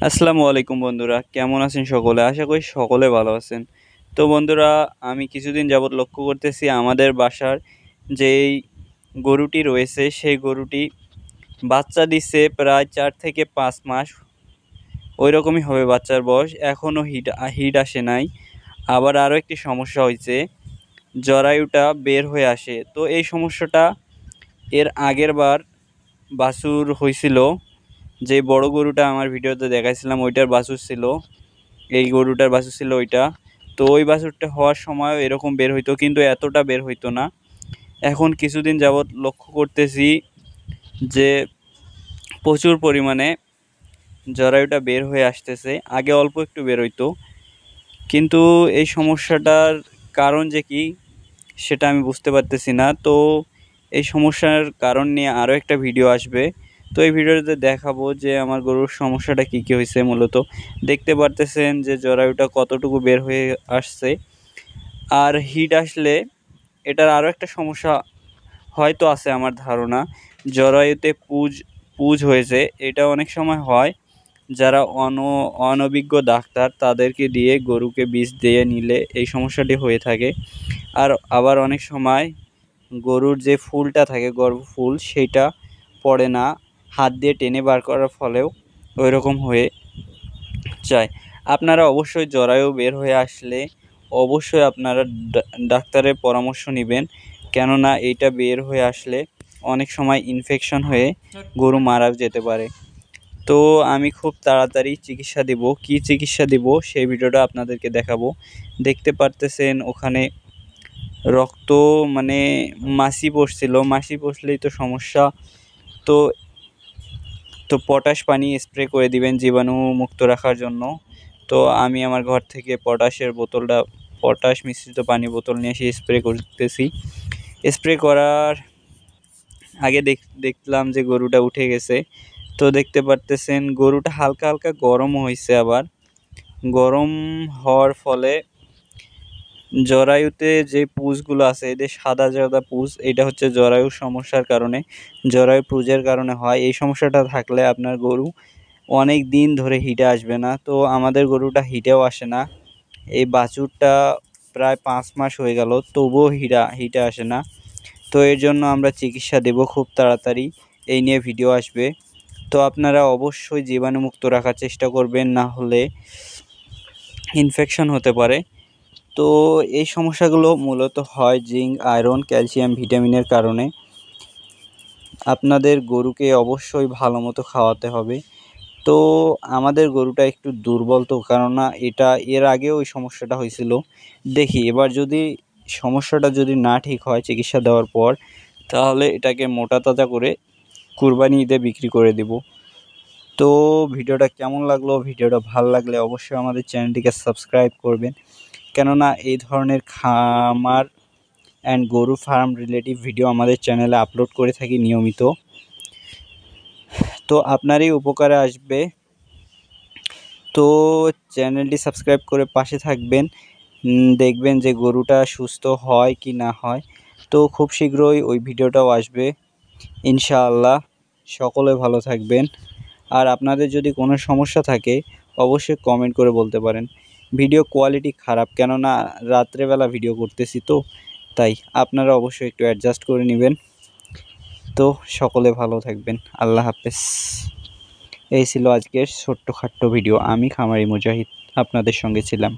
আসসালামু আলাইকুম বন্ধুরা, কেমন আছেন সকলে? আশা করি সকলে ভালো আছেন। তো বন্ধুরা, আমি কিছুদিন যাবৎ লক্ষ্য করতেছি আমাদের বাসার যেই গরুটি রয়েছে সেই গরুটি বাচ্চা দিচ্ছে প্রায় 4 থেকে 5 মাস, ওই রকমই হবে বাচ্চার বয়স। এখনও হিট আসে নাই। আবার আরও একটি সমস্যা হয়েছে, জরায়ুটা বের হয়ে আসে। তো এই সমস্যাটা এর আগের বার বাছুর হয়েছিল, যে বড় গরুটা আমার ভিডিওতে দেখাইছিলাম ওইটার বাছুর ছিল, এই গরুটার বাছুর ছিল ওইটা। তো ওই বাছুরটা হওয়ার সময়ও এরকম বের হইতো, কিন্তু এতটা বের হইতো না। এখন কিছুদিন যাবৎ লক্ষ্য করতেছি যে প্রচুর পরিমাণে জরায়ুটা বের হয়ে আসতেছে। আগে অল্প একটু বের হইতো, কিন্তু এই সমস্যাটার কারণ যে কি সেটা আমি বুঝতে পারতেছি না। তো এই সমস্যার কারণ নিয়ে আরও একটা ভিডিও আসবে। তো এই ভিডিওতে দেখাবো যে আমার গরুর সমস্যাটা কী কী হয়েছে। মূলত দেখতে পারতেছেন যে জরায়ুটা কতটুকু বের হয়ে আসছে। আর হিট আসলে এটার আরও একটা সমস্যা হয়তো আছে আমার ধারণা, জরায়ুতে পুজ হয়েছে। এটা অনেক সময় হয়, যারা অনভিজ্ঞ ডাক্তার তাদেরকে দিয়ে গরুকে বিষ দিয়ে নিলে এই সমস্যাটি হয়ে থাকে। আর আবার অনেক সময় গরুর যে ফুলটা থাকে গর্ভফুল সেইটা পড়ে না, হাত দিয়ে টেনে বার করার ফলেও ওই রকম হয়ে যায়। আপনারা অবশ্যই জরায়ু বের হয়ে আসলে অবশ্যই আপনারা ডাক্তারের পরামর্শ নেবেন, কেননা এইটা বের হয়ে আসলে অনেক সময় ইনফেকশন হয়ে গরু মারা যেতে পারে। তো আমি খুব তাড়াতাড়ি চিকিৎসা দেব, কী চিকিৎসা দেব সেই ভিডিওটা আপনাদেরকে দেখাবো। দেখতে পারতেছেন ওখানে রক্ত, মানে মাছি পড়ছিল। মাছি পড়লেই তো সমস্যা। তো তো পটাশ পানি স্প্রে করে দিবেন জীবাণু মুক্ত রাখার জন্য। তো আমি আমার ঘর থেকে পটাশ মিশ্রিত পানি বোতল নিয়ে এসে স্প্রে করতেছি। স্প্রে করার আগে দেখলাম যে গরুটা উঠে গেছে। তো দেখতে পারতেছেন গরুটা হালকা হালকা গরম হয়েছে। আবার গরম হওয়ার ফলে জরায়ুতে যে পুঁজগুলো আছে, এদের সাদা সাদা পুঁজ, এটা হচ্ছে জরায়ুর সমস্যার কারণে, জরায়ু পুঁজের কারণে হয়। এই সমস্যাটা থাকলে আপনার গরু অনেক দিন ধরে হিটে আসবে না। তো আমাদের গরুটা হিটেও আসে না। এই বাছুরটা প্রায় 5 মাস হয়ে গেল, তবুও হিটে আসে না। তো এর জন্য আমরা চিকিৎসা দেব খুব তাড়াতাড়ি, এই নিয়ে ভিডিও আসবে। তো আপনারা অবশ্যই জীবাণুমুক্ত রাখার চেষ্টা করবেন, না হলে ইনফেকশন হতে পারে। তো এই সমস্যাগুলো মূলত হয় জিঙ্ক, আয়রন, ক্যালসিয়াম, ভিটামিনের কারণে। আপনাদের গরুকে অবশ্যই ভালো মতো খাওয়াতে হবে। তো আমাদের গরুটা একটু দুর্বল, তো কেননা এটা এর আগেও ওই সমস্যাটা হয়েছিল। দেখি এবার যদি সমস্যাটা যদি না ঠিক হয় চিকিৎসা দেওয়ার পর, তাহলে এটাকে মোটা তাজা করে কুরবানি ঈদে বিক্রি করে দেব। তো ভিডিওটা কেমন লাগলো? ভিডিওটা ভালো লাগলে অবশ্যই আমাদের চ্যানেলটিকে সাবস্ক্রাইব করবেন, কেননা এই ধরনের খামার অ্যান্ড গরু ফার্ম রিলেটিভ ভিডিও আমাদের চ্যানেলে আপলোড করে থাকি নিয়মিত। তো আপনারই উপকারে আসবে। তো চ্যানেলটি সাবস্ক্রাইব করে পাশে থাকবেন, দেখবেন যে গরুটা সুস্থ হয় কি না হয়। তো খুব শীঘ্রই ওই ভিডিওটাও আসবে ইনশাআল্লাহ। সকলে ভালো থাকবেন। আর আপনাদের যদি কোনো সমস্যা থাকে অবশ্যই কমেন্ট করে বলতে পারেন। ভিডিও কোয়ালিটি খারাপ, কেননা রাত্রেবেলা ভিডিও করতেছি, তো তাই আপনারা অবশ্যই একটু অ্যাডজাস্ট করে নেবেন। তো সকলে ভালো থাকবেন। আল্লাহ হাফেজ। এই ছিল আজকের ছোট্টখাট্ট ভিডিও। আমি খামারি মুজাহিদ আপনাদের সঙ্গে ছিলাম।